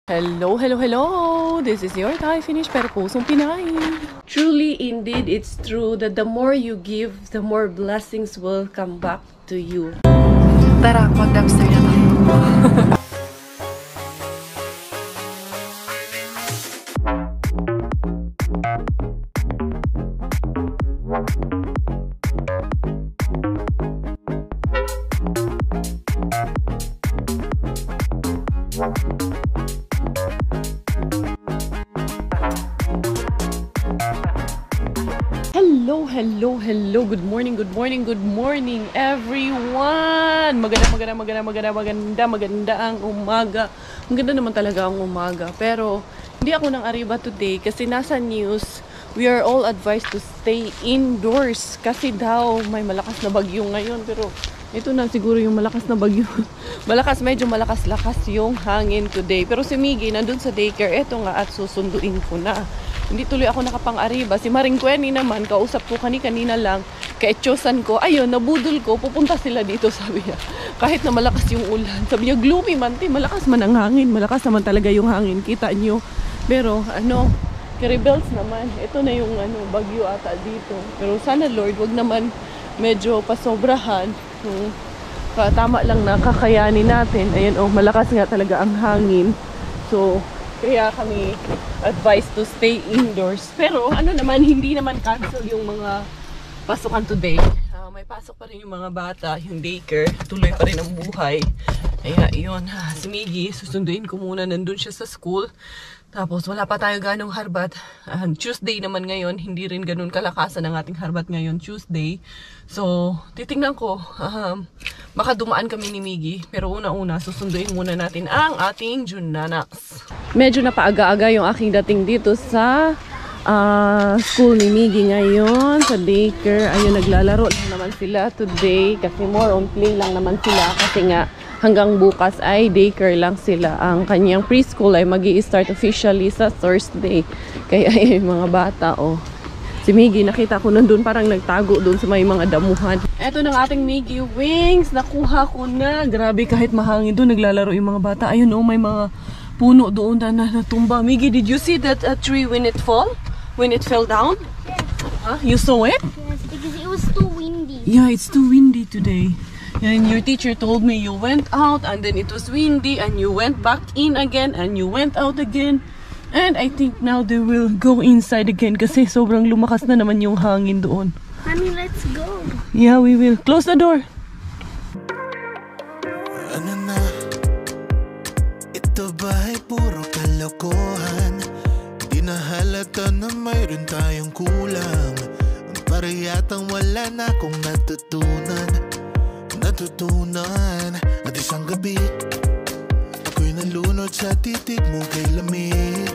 Hello, hello, hello! This is your Thai Finish pero pusong Pinay. Truly, indeed, it's true that the more you give, the more blessings will come back to you. Tara, mag-dumpster na tayo. Hello. Good morning everyone. Maganda ang umaga. Maganda naman talaga ang umaga. Pero hindi ako nang ariba today kasi nasa news, we are all advised to stay indoors kasi daw may malakas na bagyo ngayon. Pero ito na siguro yung malakas na bagyo. Medyo malakas-lakas yung hangin today. Pero si Miggy nandun sa daycare. Eto nga at susunduin ko na. Hindi tuloy ako nakapang-ariba. Si Maring Kweni naman, kausap ko kanina lang, kaetyosan ko, ayun, nabudol ko, pupunta sila dito, sabi niya. Kahit na malakas yung ulan. Sabi niya, gloomy man, malakas man ang hangin. Malakas naman talaga yung hangin, kita nyo. Pero, Kiribels naman, ito na yung bagyo ata dito. Pero sana Lord, wag naman medyo pasobrahan. Tama lang na kakayanin natin. Ayan, malakas nga talaga ang hangin. So, kaya kami advised to stay indoors. Pero hindi naman cancel yung mga pasukan today. May pasok pa rin yung mga bata, yung daycare. Tuloy pa rin ang buhay. Kaya yun, si Miggy, susunduin ko muna. Nandun siya sa school. Tapos wala pa tayo ganong harbat. Tuesday naman ngayon, hindi rin ganun kalakasan ang ating harbat ngayon, Tuesday. So, titingnan ko. Baka dumaan kami ni Miggy. Pero una-una, susunduin muna natin ang ating Junanax. Medyo napaaga-aga yung aking dating dito sa school ni Miggy ngayon, sa daycare. Ayun, naglalaro lang naman sila today kasi more on play lang naman sila kasi nga hanggang bukas ay daycare lang sila. Ang kanyang preschool ay magi-start officially sa Thursday. Kaya yung mga bata, si Miggy, nakita ko nandun parang nagtago doon sa may mga damuhan. Eto ng ating Miggy wings, nakuha ko na. Grabe, kahit mahangin doon, naglalaro yung mga bata. Ayun, may mga puno doon na natumba. Miggy, did you see that tree when it fell down? Yes. You saw it? Yes, because it was too windy. Yeah, it's too windy today. And your teacher told me you went out and then it was windy and you went back in again and you went out again. And I think now they will go inside again kasi sobrang lumakas na naman yung hangin doon. Mommy, let's go. Yeah, we will. Close the door. Ano na? Ito ba'y puro kalokohan? Di na halata na mayroon tayong kulang. Para yatang wala na akong natutunan at isang gabi ako'y nalunod sa titig mo kay lamig.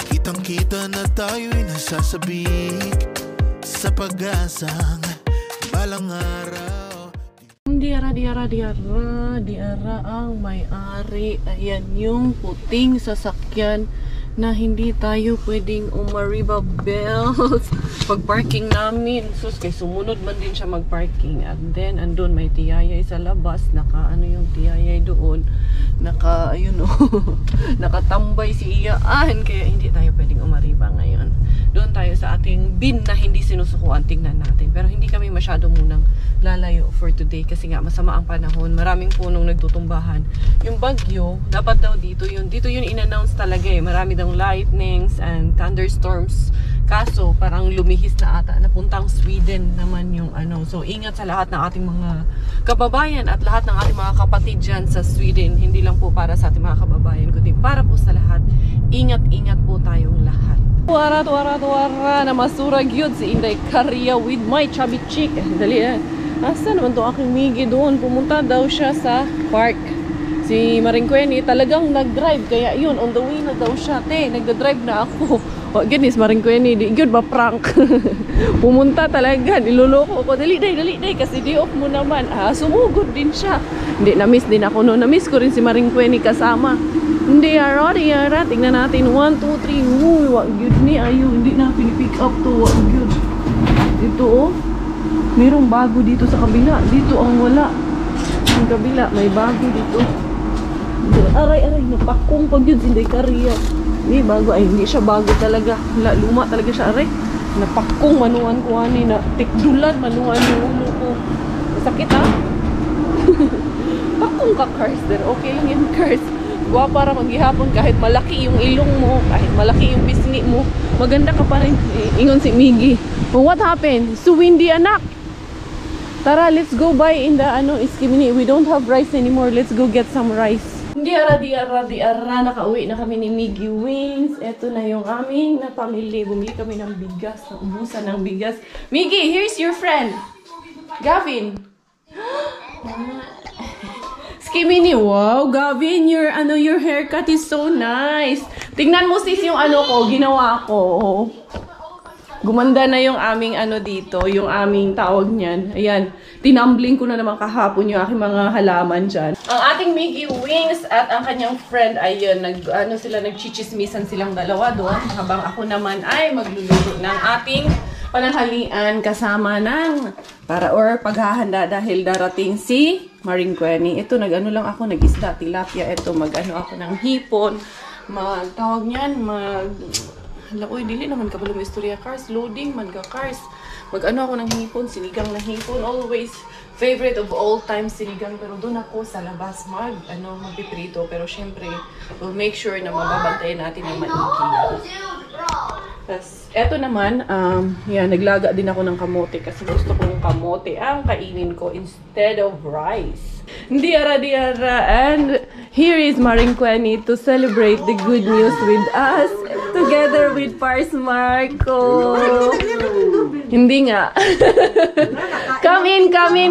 Kitang-kita na tayo'y nasasabik sa pag-asang balang araw. Diara ang may-ari. Ayan yung puting sasakyan na hindi tayo pwedeng umariba bells pag parking namin. Sus, kay sumunod man din siya mag-parking. And then, andun may tiyayay sa labas. Yung tiyayay doon. Nakatambay si Iyaan. Kaya hindi tayo pwedeng umariba ngayon. Doon tayo sa ating bin na hindi sinusukuan. Tingnan natin. Pero hindi kami masyado munang lalayo for today. Kasi nga, masama ang panahon. Maraming punong nagtutumbahan. Yung bagyo, dapat daw dito yun in-announce talaga eh. Marami daw lightnings and thunderstorms. Kaso parang lumihis na ata, napuntang Sweden naman yung So ingat sa lahat ng ating mga kababayan at lahat ng ating mga kapatid dyan sa Sweden. Hindi lang po para sa ating mga kababayan, kundi para po sa lahat. Ingat po tayong lahat. Tuwara na masurag yun si Inday Karya with my chubby chick. Dali asa naman to aking Miggy doon? Pumunta daw siya sa park. Si Maring Kweni talagang nag-drive. Kaya yun, on the way na daw siya. Nagda-drive na ako. Ganis, Maring Kweni, di yun ba prank? Pumunta talaga, niloloko ko. Dali day, kasi di off mo naman. Sumugod din siya. Hindi, na-miss din ako noon. Na-miss ko rin si Maring Kweni kasama. Hindi, Yara. Tingnan natin. 1, 2, 3. Uy, wag yun ni. Ayun, hindi na pinipick up to. Wag yun. Dito, mayroong bago dito sa kabila. Dito ang wala. Ang kabila, may bago dito. Aray, napakong pag yun, sinday kariya. Hindi, bago. Ay, hindi siya bago talaga. Luma talaga siya, aray. Napakong manuan ko, ani, na tikdulan, manuan yung ulo ko. Masakit, ha? Pakong ka, Cars. Okay lang yung Cars. Gwa para maghihapon kahit malaki yung ilong mo, kahit malaki yung pisngi mo, maganda ka pa rin. Ingon si Miggy. Well, what happened? So windy, anak. Tara, let's go buy in the Iskimini. We don't have rice anymore. Let's go get some rice. Di ara, nakauwi na kami ni Miggy Wings. Ito na yung aming napamili. Bumili kami ng bigas, naubusan ng bigas. Miggy, here's your friend. Gavin. Skimini, wow, Gavin, your haircut is so nice. Tingnan mo sis yung ginawa ko. Gumanda na yung aming dito, yung aming tawag niyan. Ayan, tinumbling ko na naman kahapon yung aking mga halaman dyan. Ang ating Miggy Wings at ang kanyang friend, ayun, nagchichismisan silang dalawa doon. Habang ako naman ay magluluto ng ating pananghalian kasama ng paghahanda dahil darating si Maring Queni. Ito, lang ako, nag-isda, tilapia. Ito, ako ng hipon. Tawag niyan, Uy, dili naman ka balong istorya, Cars. Loading man ka, Cars. Ako ng hipon, sinigang na hipon. Always favorite of all time sinigang. Pero doon ako sa labas magpiprito. Pero syempre, we'll make sure na mababantayan natin yung maigi. Tapos, eto naman, naglaga din ako ng kamote kasi gusto kong kamote ang kainin ko instead of rice. Di ara. And here is Maring Queni to celebrate the good news with us together with Pars Marco. Hindi nga. Come in, mommy.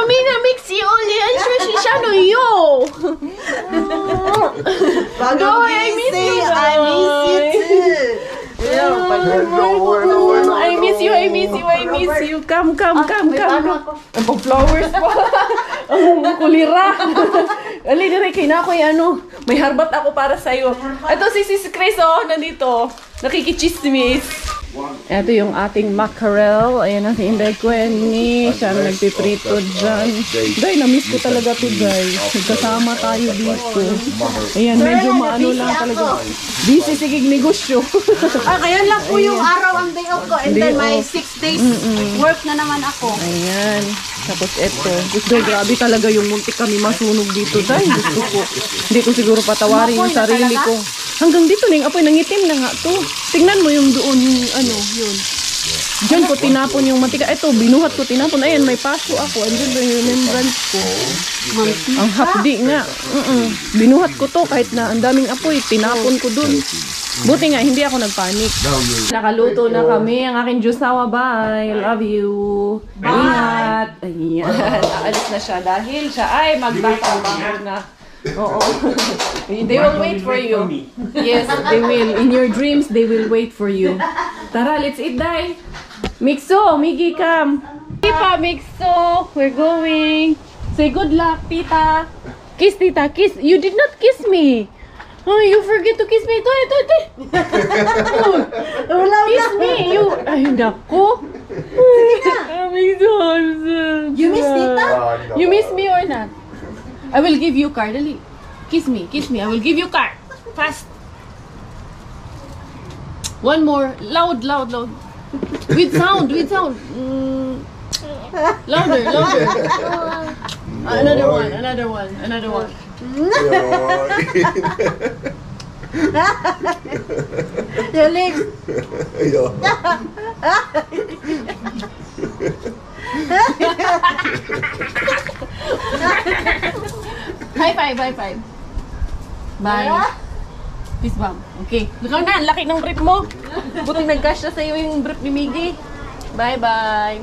Mina mix you only and shano yo. I miss you too. I miss you. Come. Ang flowers pa. Ang kulira. Ali dire kay na ko may harbat ako para sa iyo. Ito si Sis Chris nandito. Nakikichismis. Ito yung ating mackerel. Ayan na si Inday Queni. Siya nagpiprito dyan. Day, na-miss ko talaga to guys. Nagkasama tayo dito. Ayan, medyo lang talaga. Busy sigig negosyo. Kaya lang po yung araw ang day off ko. And then may 6 days work na naman ako. Ayan. Tapos eto. Gusto, grabe talaga yung muntik kami masunog dito. Day, gusto ko. Hindi ko siguro patawarin yung sarili ko. Hanggang dito na yung apoy, nangitim na nga to. Tingnan mo yung doon, yun. Diyan ko tinapon yung mantika. Ito, binuhat ko, tinapon. Ayan, may paso ako. Andyan ba yung remembrance ko? Ang hapdi nga. Binuhat ko to kahit na ang daming apoy. Tinapon ko dun. Buti nga, hindi ako nagpanik. Nakaluto na kami. Ang aking Diyosawa, bye. Love you. Ingat. Ayan. Aalis na siya dahil siya ay magtatrabaho na. Oo. They will wait for you. Yes, they will. In your dreams, they will wait for you. Tara, let's eat, Day. Mixo, Miggy, come. Tita, Mixo, we're going. Say good luck, Tita. Kiss, Tita, kiss. You did not kiss me. Oh, you forget to kiss me. Ito. Kiss me. Ay, naku. You miss Tita? You miss me or not? I will give you card. Dali. Kiss me. I will give you card. Fast. One more. Loud. With sound. Louder. Another one. Your legs. High five. Bye. Peace bomb. Okay. Ikaw na, laki ng brief mo. Buti nag-cash na sa'yo yung brief ni Miggy. Bye.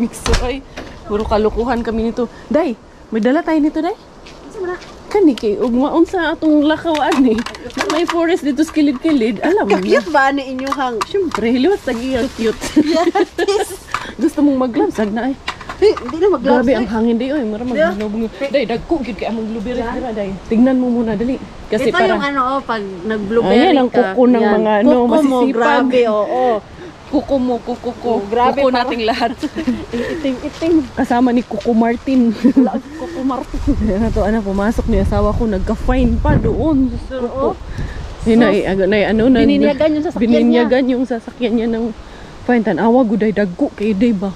Mixo ay. Puro kalukuhan kami nito. Day, may dala tayo nito, Day? Kani kay ugmaon sa atong lakawaan eh. May forest dito sa kilid-kilid. Alam mo. Cute ba ni inyong? Siyempre, liwas lagi cute. Gusto mong maglamsag na ay. Hindi na maglamsag. Grabe ang hangin di oy, mara maglubog. Day, dagko gid kay among blueberry dira, Day. Tignan mo muna dali. Kasi ito para yung pag nag-blueberry ka. Ayan ang kuko ng mga masisipag. Grabe, oo. Kuko mo, kuko ko. Oh, grabe, Kuko parang- nating lahat. Itim. Kasama ni Kuko Martin. Kuko Martin. Ayan na to, anak, pumasok ni asawa ko, nagka-fine pa doon. Kuko. Bininyagan yung sasakyan niya. Bininyagan yung sasakyan niya ng fine. Tanawa, guday, dagko kay day ba?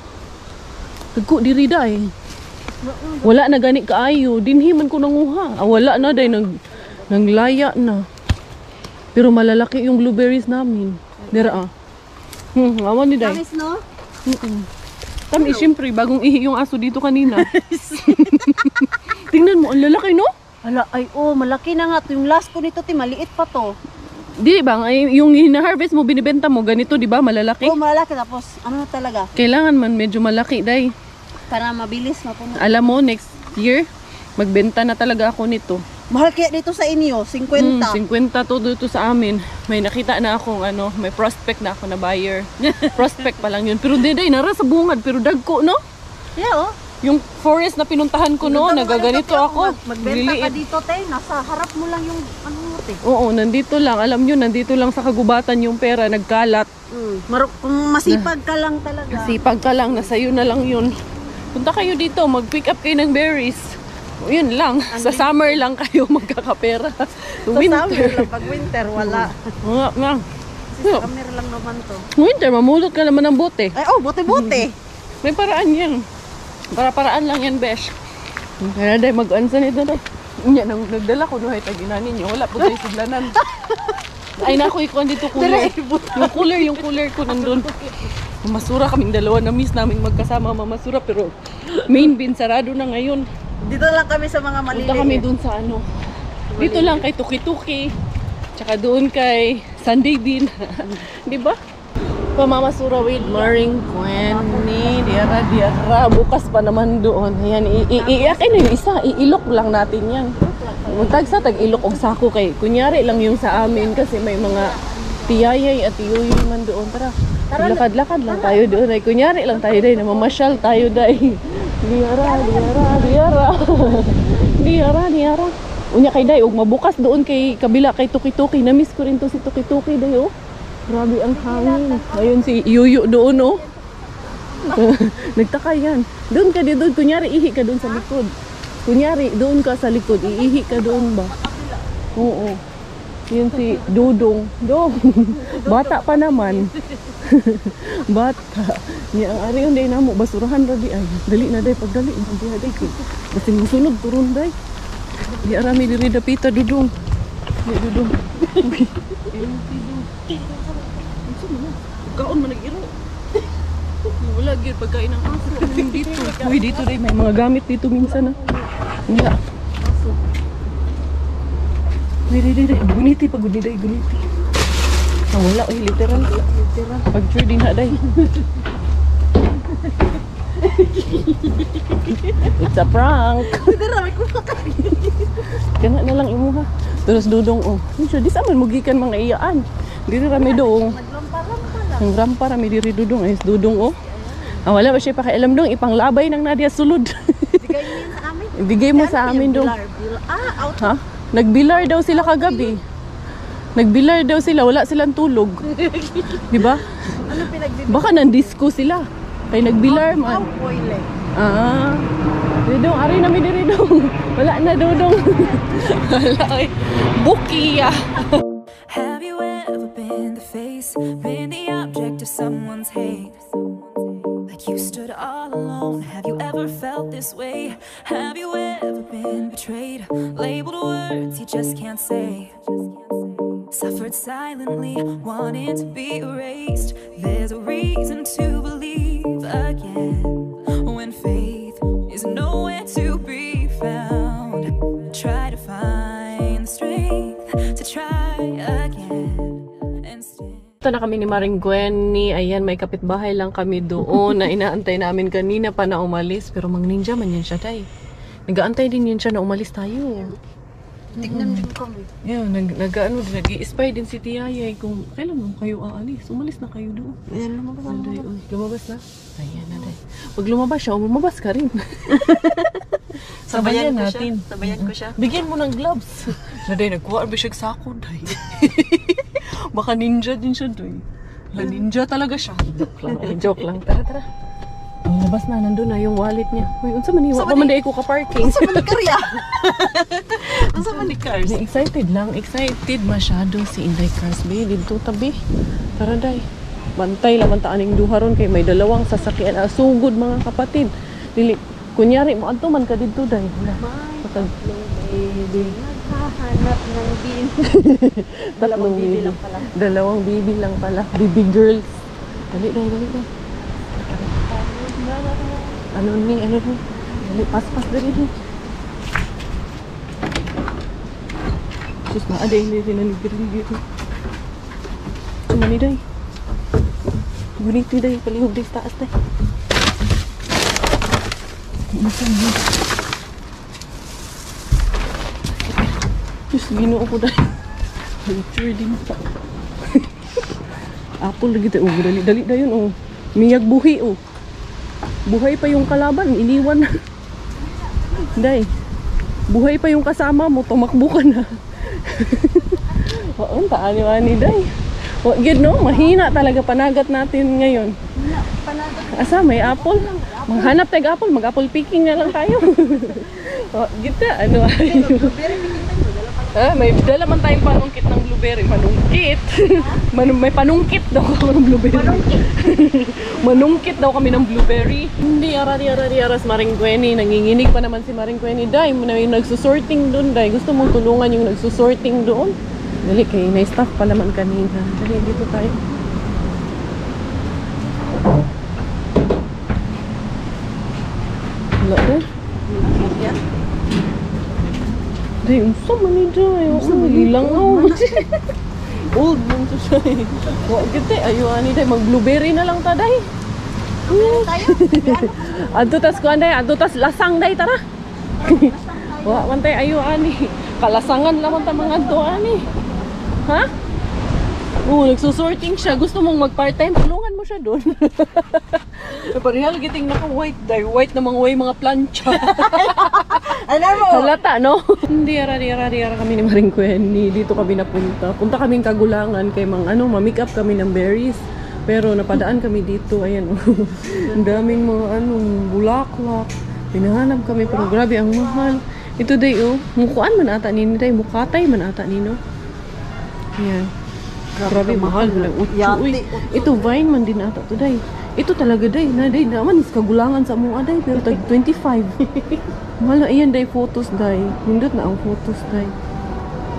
Dagko, diri day. Wala na gani kaayo. Dinhiman ko nanguha. Wala na day, nanglaya na. Pero malalaki yung blueberries namin. Dira awan ni day. Tamis, no? Tami, siyempre, bagong ihi yung aso dito kanina. Tingnan mo, ang lalaki, no? Ala, ay, malaki na nga. Yung last ko nito, maliit pa to. Di ba, yung hina-harvest mo, binibenta mo, ganito, di ba, malalaki? Malaki. Tapos, ano na talaga? Kailangan man medyo malaki, day. Para mabilis mapuno. Alam mo, next year, magbenta na talaga ako nito. Mahal kaya dito sa inyo, 50. 50 to dito sa amin. May nakita na akong may prospect na ako na buyer. Prospect pa lang yun. Pero day, nara sa bungad, pero dagko, no? Yeah, Yung forest na pinuntahan ko, no, nagaganito ako. Magbenta ka Liliit. dito, te. Nasa harap mo lang yung ano mo, te. Oo, nandito lang. Alam nyo, nandito lang sa kagubatan yung pera, nagkalat. Kung masipag ka lang talaga. Sipag ka lang, nasa iyo na lang yun. Punta kayo dito, mag-pick up kayo ng berries. O, yun lang, sa summer lang kayo magkakapera. Sa summer lang, pag winter, wala. Nga. Sa summer lang naman to. Winter, mamulot ka naman ng bote. Ay, bote-bote. May paraan yan. Para-paraan lang yan, besh. Kaya day, mag-ansa nito day. Yan, nagdala ko no, taginanin nyo. Wala po tayo siglanan. Ay, naku, ikuan dito cooler. Yung cooler ko nandun. Mamasura kaming dalawa, na-miss namin magkasama mamasura, pero main bin sarado na ngayon. Dito lang kami sa mga maliliit. Punta kami dun sa dito lang kay Tuki-Tuki, tsaka doon kay Sunday Bean. Di ba? Pamamasura with Maring Quenny, diara, bukas pa naman doon. Ayan, iiyakin na yung isa, iilok lang natin yan. Tag-ilok og sako kay, kunyari lang yung sa amin kasi may mga tiyayay at tiyuyoy man doon. Tara, lakad-lakad lang tayo doon. Ay, kunyari lang tayo day, namamasyal tayo day. Diara. Unya kay day, og mabukas doon kay kabila kay Tuki-Tuki. Na-miss ko rin to si Tuki-Tuki day, oh. Grabe ang hangin. Ayun si Yuyu doon, oh. Nagtaka yan. Doon ka doon, kunyari ihi ka doon sa likod. Kunyari doon ka sa likod, iihi ka doon ba? Oo. Yun si Dudong. Bata pa naman. Bata. Niya ang ari yung day namo, basurahan ra di ay. Dali na day, pagdali. Kasi musunod, turun day. Di arami diri dapita, Dudong. Di Dudong. Kaon man nag-iro. Wala gyud pagkain ng aso dito. Uy, dito day may mga gamit dito minsan na. Wala. Dili. Guniti pag guniti. Wala, literal. Pag sure din na day. It's a prank. Kana na lang imuha. Terus Dudong, oh. Di sa man mugikan mga iyaan. Diri rami doong. Ang rampa rami diri Dudong. Ay, Dudong, oh. Wala ba siya pakialam dong, ipanglabay ng Nadia sulod. Bigay mo yan sa amin. Ibigay mo sa amin dong. Out. Ha? Nagbilar daw sila kagabi. Nagbilar daw sila, wala silang tulog. Di ba? Ano pinagdidikit? Baka nandisco sila. Kay nagbilar man. Boiling. Dudong, ari namin diri dong. Wala na Dudong. Wala ay. Bukiya. Have you ever been the face, been the object of someone's hate? Like you stood all alone. Have you ever felt this way? Have you ever been betrayed? Labeled words you just can't say. Suffered silently, wanting to be erased. There's a reason to believe again when faith is nowhere to be found. Try to find the strength to try again and stand. Ito na kami ni Maring Gwenny. Ayan, may kapitbahay lang kami doon na inaantay namin kanina pa na umalis. Pero mang ninja man yan siya, tay. Nag-aantay din yan siya na umalis tayo. Tignan din kami. Yan, nag-i-spy din si Tiyayay kung kailan mo kayo aalis. Umalis na kayo doon. Ayan, lumabas ang Naday, lumabas na? Ayan, naday. Pag lumabas siya, lumabas ka rin. Sabayan natin. Sabayan ko siya. Bigyan mo ng gloves. Naday, nagkuha ba siya sako, day. Baka ninja din siya, day. Ninja talaga siya. Joke lang. Joke lang. Tara, tara. Ang labas na, nandun na yung wallet niya. Uy, unsa man iwa pa man day ko ka-parking. Unsa man ni Karya? Unsa man ni Cars? Excited lang. Excited masyado si Inday Cars. Be, dito tabi. Tara, day. Bantay laman ta aning duha ron kay may dalawang sasakyan. Sugod mga kapatid. Dili, kunyari, maadto man ka dito, day. Baby. Naghahanap ng bin. Dalawang bibi lang pala. Dalawang bibi lang pala. Bibi girls. Dali, day, dali, day. Ano ni? Dali, pas dali. Sus na, aday, hindi sinaligirin dito. Sumani, day. Gunito, day. Palihog, day, taas, day. Sus, ginoo ko, day. Picture din. Apple lagi tayo. Dali, dali, day yun, oh. Miyag buhi, oh. Buhay pa yung kalaban, iniwan na. Day, buhay pa yung kasama mo, tumakbo ka na. Oo, taani-ani, day. O, good, no? Mahina talaga panagat natin ngayon. Asa, may apple? Maghanap tayo apple, mag-apple picking na lang tayo. O, gita, ano ayo. May dala man tayong panungkit ng blueberry. Manungkit? May panungkit daw ako ng blueberry. Manungkit daw kami ng blueberry. Hindi, aras Maring Gwenny. Nanginginig pa naman si Maring Gwenny. Day, yung nagsusorting doon, day. Gusto mong tulungan yung nagsusorting doon? Dali, kay na-staff pa naman kanina. Dali, dito tayo. Wala doon? Day, unsa man ni Day? Ilang ako. Old man to siya eh. Wag kita, ayuan ni Day. Mag-blueberry na lang ta, Day. Adto tas kuan, Day. Adto tas lasang, Day, tara. Wa man tay ayuan ni. Kalasangan lang ta mga adto ani. Ha? Nagsusorting siya. Gusto mong mag-part-time? Tulungan mo siya doon. Parehal giting naka-white, Day. White namang way mga plancha. Alam mo? Halata, no? Hindi, ara kami ni Maring Gwenny. Dito kami napunta. Punta kaming Kagulangan kay ma-make up kami ng berries. Pero napadaan kami dito, ayan, ang daming mga bulaklak. Pinahanap kami, pero grabe, ang mahal. Ito, Day, mukuan man ata nino, Day. Mukatay man ata nino. Ayan. Grabe, mahal. Uy, ito, Vine man din ata to, Day. Ito talaga, Day. Day, naman is Kagulangan sa mga, Day. Pero tag 25. Mahal na, ayan, Day, photos, Day. Hindot na ang photos, Day.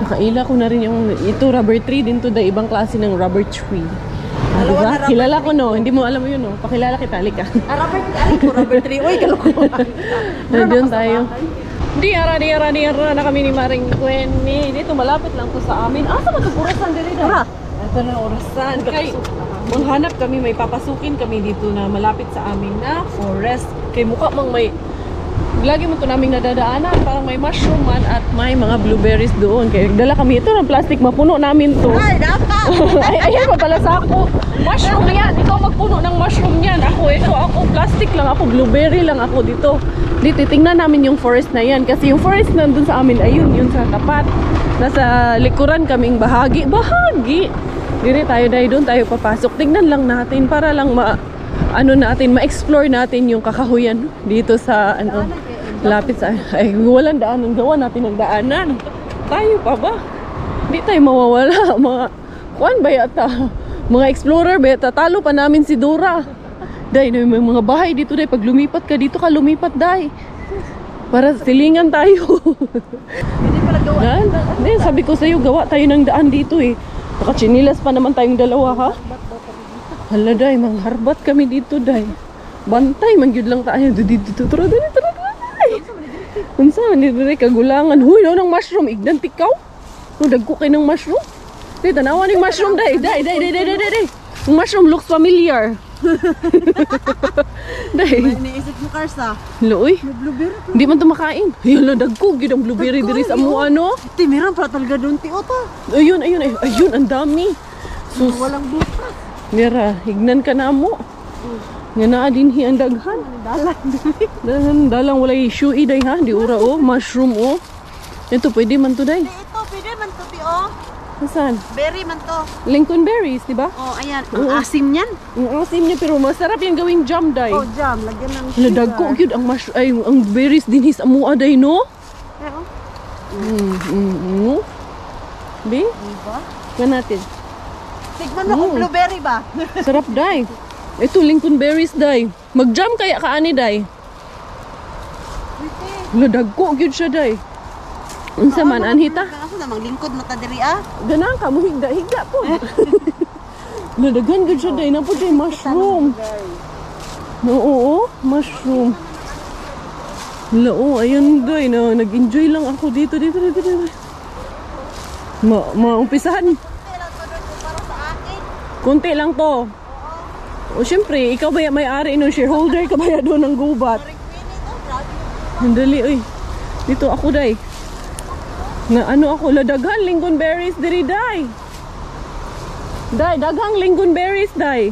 Nakaila ko na rin yung, ito, rubber tree din to, Day. Ibang klase ng rubber tree. Diba? Kilala ko, no? Hindi mo alam mo yun, no? Pakilala kita, halika. Rubber tree. Uy, kalokohan. Nandiyon tayo. Di ara na kami ni Maring Gwenny. Dito, malapit lang to sa amin. Asa ba ito? Orasan dili na. Ito na orasan. Kay, manghanap kami, may papasukin kami dito na malapit sa amin na forest. Kay mukha mang may, lagi mo ito naming nadadaanan. Parang may mushroom man at may mga blueberries doon. Kaya dala kami ito ng plastic, mapuno namin to. Ay, dapat! Ayan pa pala sa ako. Mushroom yan. Ikaw magpuno ng mushroom yan. Ako plastic lang ako. Blueberry lang ako dito. Dito, tingnan namin yung forest na yan. Kasi yung forest nandun sa amin, ayun, yun sa tapat. Nasa likuran kaming bahagi. Dire tayo, Day, doon tayo papasok. Tingnan lang natin para lang ma-explore natin yung kakahuyan dito sa, lapit sa, walang daanan. Gawa natin ng daanan. Tayo pa ba? Hindi tayo mawawala. Kuan ba yata? Mga explorer ba yata? Talo pa namin si Dora. Day, may mga bahay dito, Day. Pag lumipat ka dito ka lumipat, Day. Para silingan tayo. Hindi pala gawa. Hindi, sabi ko sa'yo, gawa tayo ng daan dito eh. Nakachinilas pa naman tayong dalawa, ha? Hala, Day, mangharbat kami dito, Day. Bantay, mangyud lang tayo. Dito, tara, Day. Unsa, dito, Day, Kagulangan. Huy, no, ng mushroom. Ignan, tikaw. No, dagko kayo ng mushroom. Day, tanawan ng mushroom, Day. Yung mushroom looks familiar. Day. Iniisip mo, Karsa. Loy. May blueberry. Hindi man ito makain. Ayun, dagko. Yun ang blueberry diri sa mo, ano. Timiran para talaga doon, Tiota. Ayun, ang dami. Sus. Walang butas. Nira, hignan ka na mo. Nga naa din ang daghan. Dalang wala issue, Day, ha? Di ura, mushroom, Ito, pwede man to, Day. Ito, pwede man to, Tio. Nasaan? Berry man to. Lincoln berries, di ba? Oh, ayan. Ang asim niyan. Ang asim niya, pero masarap yung gawing jam, day. Oh, jam. Lagyan ng Ladagko, yun, ang ang berries din his amua, day, no? Pero, Be? diba? Kuha natin. Tignan mo kung blueberry ba? Sarap, day. Ito, Lincoln berries, day. Mag-jam kaya kaani, day. Ladagko, yun siya, day. Unsa man, anhita? Kaso namang lingkod mo ta diri ah. Ganang ka, muhigda-higda po. Nadagan gud siya, day. Napo, day, mushroom. Oo, mushroom. Lao, ayun, day. Nag-enjoy lang ako dito. Maumpisahan. Kunti lang to. O, syempre, ikaw ba may-ari no? Shareholder ka ba doon ng gubat? Handali, uy. Dito ako, day. Na ano ako, ladaghan Lincoln berries diri, day. Day, daghang Lincoln berries, day.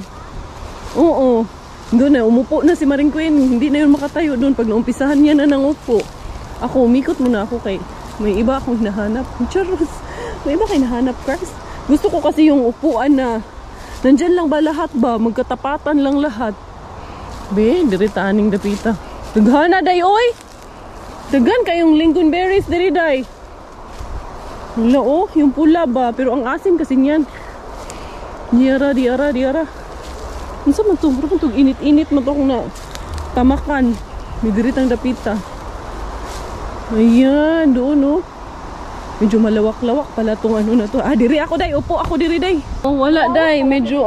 Oo. Doon na, umupo na si Maring Queen. Hindi na yun makatayo doon pag naumpisahan niya na upo. Ako, umikot muna ako kay may iba akong hinahanap. Charos. May iba kayo hinahanap, Cars. Gusto ko kasi yung upuan na nandyan lang ba lahat ba? Magkatapatan lang lahat. Be, diri taaning dapita. Daghan na, day, oy. Daghan kayong Lincoln berries diri, day. Wala, oh, yung pula ba? Pero ang asim kasi niyan. Diara. Ano sa man ito? Bro, init-init mo ito kung na tamakan. May dirit ang dapita. Ayan, doon, oh. Medyo malawak-lawak pala itong ano na to. Ah, diri ako, day. Upo ako, diri, day. Oh, wala, day. Medyo,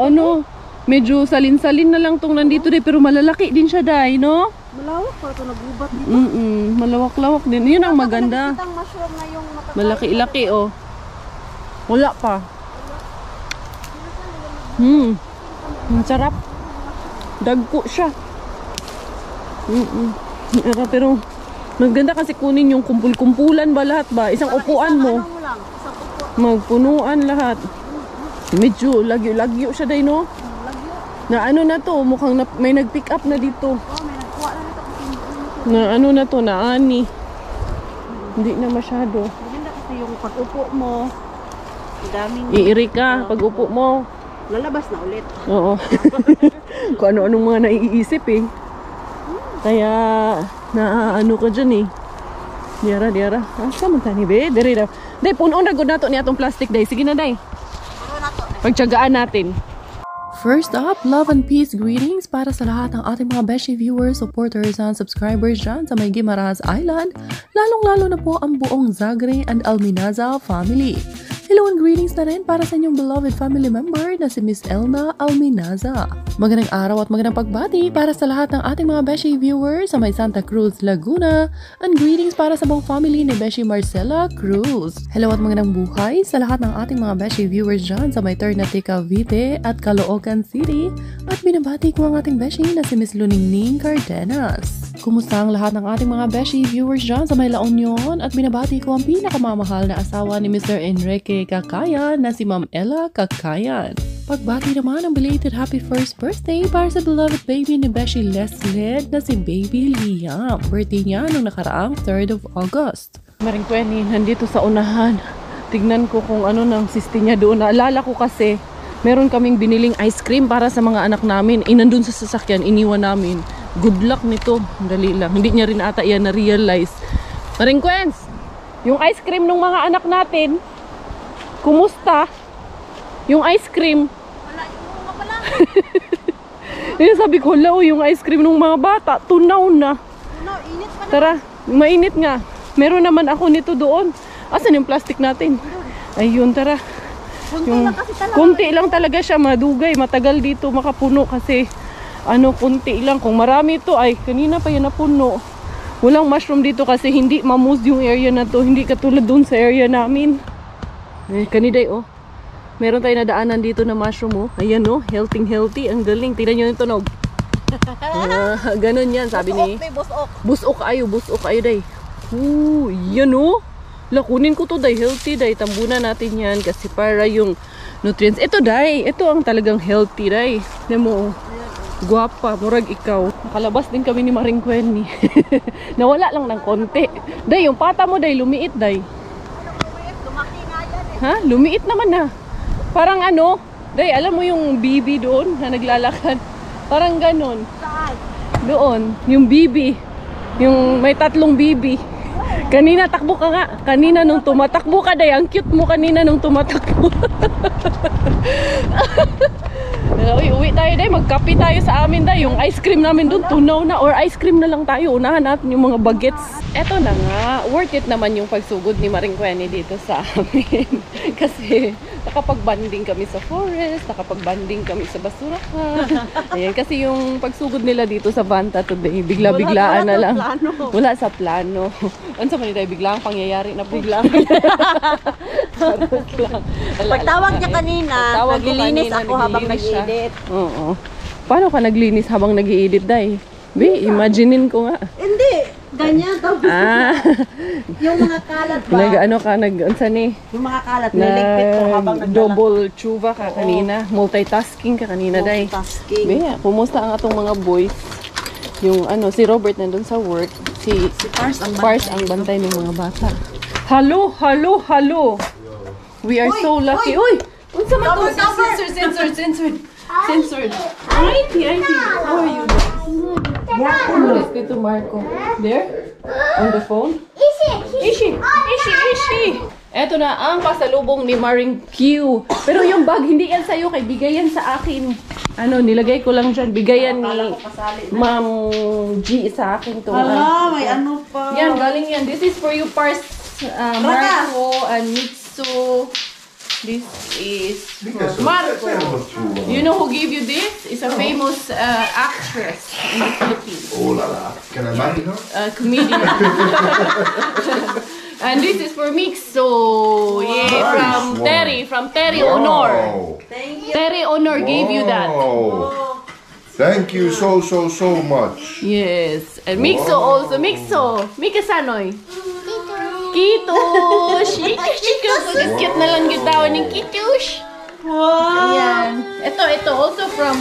medyo salin-salin na lang itong nandito, day. Pero malalaki din siya, day, no? Malawak pa ito nagubat dito. Malawak-lawak din. Yun ang maganda. Kitang mushroom na yung Malaki-laki, oh. Wala pa. Ang sarap. Dagko siya. Pero maganda kasi kunin yung kumpul-kumpulan ba lahat ba? Isang upuan mo. Magpunuan lahat. Medyo lagyo-lagyo siya, day, no? Na ano na to, mukhang may nag-pick up na dito. Na ano na to, na ani. Hindi na masyado. Maganda kasi yung pag-upo mo. Daming Iiri ka pag upo mo. lalabas na ulit. Oo. Kung ano-anong mga naiisip eh. Kaya ano ka dyan eh. Diara. Asa man tani be? Diri daw. Day, punon ra gud nato ni atong plastic, day. Sige na, day. Pagtiyagaan natin. First up, love and peace greetings para sa lahat ng ating mga Beshi viewers, supporters, and subscribers dyan sa may Guimaras Island, lalong-lalo na po ang buong Zagre and Alminaza family. Hello and greetings na rin para sa inyong beloved family member na si Miss Elna Alminaza. Magandang araw at magandang pagbati para sa lahat ng ating mga Beshi viewers sa may Santa Cruz, Laguna, and greetings para sa buong family ni Beshi Marcela Cruz. Hello at magandang buhay sa lahat ng ating mga Beshi viewers dyan sa may Ternate, Cavite at Caloocan City, at binabati ko ang ating Beshi na si Miss Luningning Cardenas. Kumusta ang lahat ng ating mga Beshi viewers dyan sa may La Union, at binabati ko ang pinakamamahal na asawa ni Mr. Enrique Cakayan na si Ma'am Ella Cakayan. Pagbati naman ang belated happy first birthday para sa beloved baby ni Beshi Leslie na si Baby Liam. Birthday niya nung nakaraang 3rd of August. Maring Kweni, nandito sa unahan. Tignan ko kung ano nang sisti niya doon. Naalala ko kasi meron kaming biniling ice cream para sa mga anak namin. Nandun sa sasakyan, iniwan namin. Good luck nito. Dali lang. Hindi niya rin ata yan na-realize. Maring Kwens, yung ice cream ng mga anak natin, kumusta? Yung ice cream. Wala, yung mga pala. Yung sabi ko, lao, yung ice cream ng mga bata, tunaw na. No, init pa na. Tara, mainit nga. Meron naman ako nito doon. Asan yung plastic natin? Ayun, tara. Kunti lang talaga siya, madugay. Matagal dito makapuno kasi kunti lang. Kung marami ito, ay kanina pa yan napuno. Walang mushroom dito kasi hindi mamuse yung area na to. Hindi katulad doon sa area namin. Kaniday, oh. Meron tayo nadaanan dito na mushroom, oh. Ayan, oh. Healthy. Ang galing. Tingnan nyo yung tunog. Ganon yan, sabi ni. Busok kayo, day. Yan, oh. Lakunin ko to, day. Healthy, day. Tambunan natin yan kasi para yung nutrients. Ito, day. Ito ang talagang healthy, day. Tignan mo, oh. Guwapa, murag ikaw. Nakalabas din kami ni Maring Kweni. Nawala lang ng konti. Day, yung pata mo, day. Lumiit, day. Ha? Lumiit naman na. Parang ano, Day, alam mo yung bibi doon na naglalakad? Parang ganon. Doon, yung bibi. Yung may 3 bibi. Kanina takbo ka nga. Kanina nung tumatakbo ka, Day. Ang cute mo kanina nung tumatakbo. Uwi tayo, Day. Magkape tayo sa amin, Day. Yung ice cream namin doon, tunaw na. Or ice cream na lang tayo. Unahan natin yung mga bagets. Eto na nga. Worth it naman yung pagsugod ni Maring Kweni dito sa amin. Kasi nakapag-banding kami sa forest. Nakapag-banding kami sa basurahan. Ayan, kasi yung pagsugod nila dito sa Vanta today, bigla-biglaan na lang. Wala sa plano. Ano sa manila, biglang pangyayari na biglang. Pagtawag niya kanina, naglilinis ako habang nag-edit. Oo. Paano ka naglinis habang nag-i-edit, Day? Be, imaginein ko nga. Hindi, ganyan daw. Yung mga kalat ba? Nag-ano ka, nag-ansan eh. Yung mga kalat, niligpit ko habang double chuva ka kanina. Multitasking ka kanina, Day. multitasking. Be, kumusta ang atong mga boys? Yung ano, si Robert nandun sa work. Si Pars ang bantay ng mga bata. Hello, hello, hello. We are so lucky. Uy! Unsa man to? Censored. Auntie. How are you? Who is Tito Marco? There? On the phone? Ishi. Eto na ang pasalubong ni Maring Q. Pero yung bag, hindi yan sa'yo. Kay bigayan sa akin. Ano, nilagay ko lang dyan. Bigayan ni Ma'am G sa akin to. May ano pa. Yan, galing yan. This is for you, Pars. Marco and Mitsu. This is for Marco. You know who gave you this? It's a famous actress in the Philippines. Oh la la. Can I marry her? Comedian. And this is for Mixo. Yeah, from Terry Honor. Thank you. Terry Honor gave you that. Wow. Thank you so much. Yes. And Mixo also. Mixo. Mika Sanoy. Kitush! Kitush! Cute na lang yung tawag ng Kitush. Wow. Ayan. Ito also from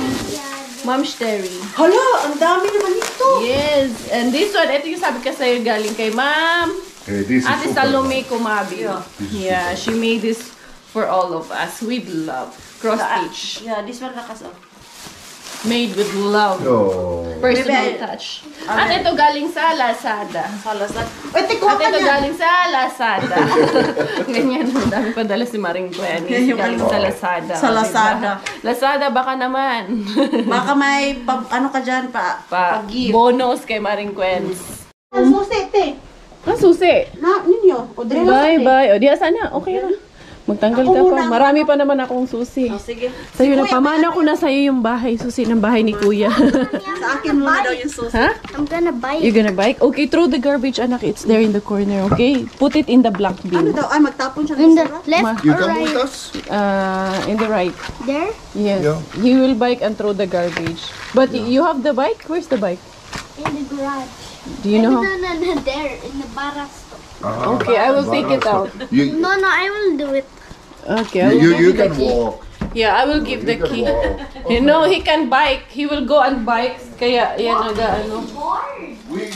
Ma'am Terry. Hala, ang dami naman ito. Yes. And this one, ito yung sabi ka sa'yo galing kay Ma'am Hey, this is Ate super. Salome Kumabi. Yeah, she made this for all of us with love. Cross stitch. Yeah, this one lakas oh. Made with love. Oh. Personal touch. At ito galing sa Lazada. Salasad. Uy, tikuha At ka ito niya. galing sa Lazada. Ganyan, ang dami padala si Maring Kweni. Galing sa Lazada. Sa Lazada. Lazada, baka naman. Baka may, ano ka dyan pa, pag-gift. Bonus kay Maring Kweni. Ang susi, te. Ang susi. Na, ninyo. O, dali lang Bye, sa te. bye. O, diya sana. Okay na. Magtanggal ka pa. Marami pa naman akong susi. Oh, sige. Sa'yo na, pamana ko na sa'yo yung bahay. Susi ng bahay ni Kuya. Sa akin muna daw yung susi. Ha? I'm gonna buy You're gonna bike? Okay, throw the garbage, anak. It's there in the corner, okay? Put it in the black Ano bin. daw? Ay, magtapon siya in ng the sara? left You or come right. with us? In the right. There? Yes. Yeah. He will bike and throw the garbage. But you have the bike? Where's the bike? In the garage. Do you know how? No, there in the barasto. Okay, I will take it out. You, No, I will do it. Okay, I will you, give you the can key. walk. Yeah, I will give the You can key. walk. You know, he can bike. He will go and bike. Kaya, yan ano. We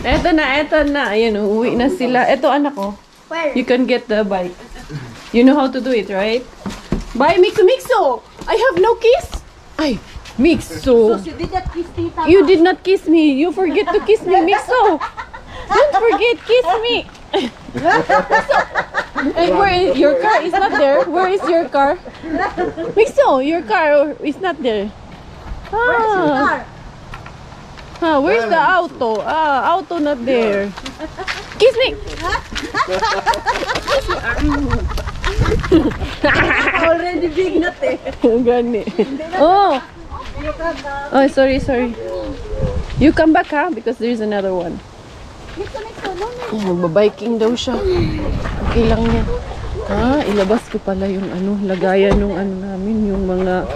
Eto na. Ayan, uuwi na sila. Eto, anak ko. Where? You can get the bike. You know how to do it, right? Bye, Mixo! I have no kiss! Ay, Mixo! You did that kiss tita. You did not kiss me. You forget to kiss me, Mixo. Don't forget, kiss me. And where is your car? Is not there. Where is your car? Mixo, your car is not there. Where's the auto? Auto not there. Kiss me. Already big na te. Gani. Oh. Oh, sorry. You come back, ha? Because there's another one. Magbabiking daw siya. Okay lang yan. Ilabas ko pala yung lagayan nung namin, yung mga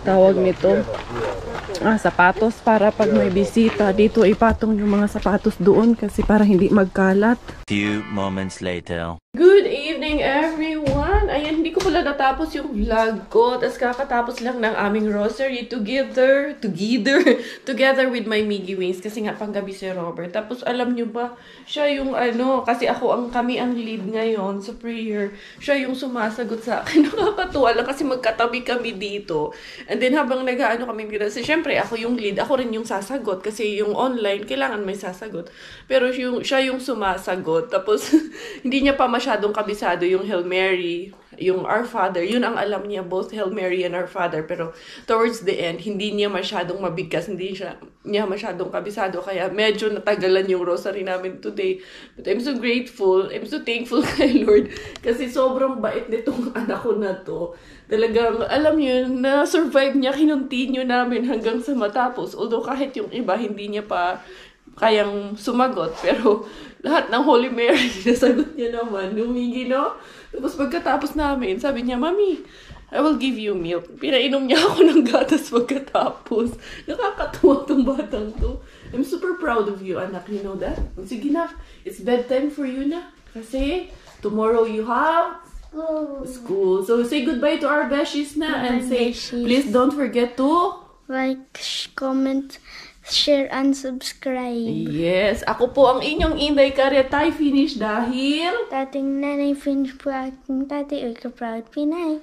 tawag nito. Sapatos para pag may bisita dito ipatong yung mga sapatos doon kasi para hindi magkalat. Few moments later. Good evening everyone. Ayan, hindi ko ko pala natapos yung vlog ko. Tapos kakatapos lang ng aming rosary together with my Miggy Wings. Kasi nga panggabi si Robert. Tapos alam nyo ba, siya yung kasi kami ang lead ngayon sa prayer. Siya yung sumasagot sa akin. Nakakatuwa lang kasi magkatabi kami dito. And then habang kami, kasi syempre ako yung lead, ako rin yung sasagot. Kasi yung online, kailangan may sasagot. Pero siya yung sumasagot. Tapos hindi niya pa masyadong kabisado yung Hail Mary, yung Our Father. Yun ang alam niya, both Hail Mary and Our Father. Pero towards the end, hindi niya masyadong mabigkas, hindi niya masyadong kabisado. Kaya medyo natagalan yung rosary namin today. But I'm so grateful, I'm so thankful kay Lord. Kasi sobrang bait nitong anak ko na to. Talagang, alam niyo, na-survive niya, kinontinue namin hanggang sa matapos. Although kahit yung iba, hindi niya pa kayang sumagot. Pero lahat ng Holy Mary, nasagot niya naman. Lumigi, no? Tapos pagkatapos namin, sabi niya, Mami, I will give you milk. Pinainom niya ako ng gatas pagkatapos. Nakakatuwa tong batang to. I'm super proud of you, anak. You know that? Sige na, it's bedtime for you na. Kasi tomorrow you have school. So say goodbye to our beshies na. And say, please don't forget to Like, comment, share, and subscribe. Yes, ako po ang inyong Inday Karetay finish dahil Dating nanay finish po aking tati, proud Pinay.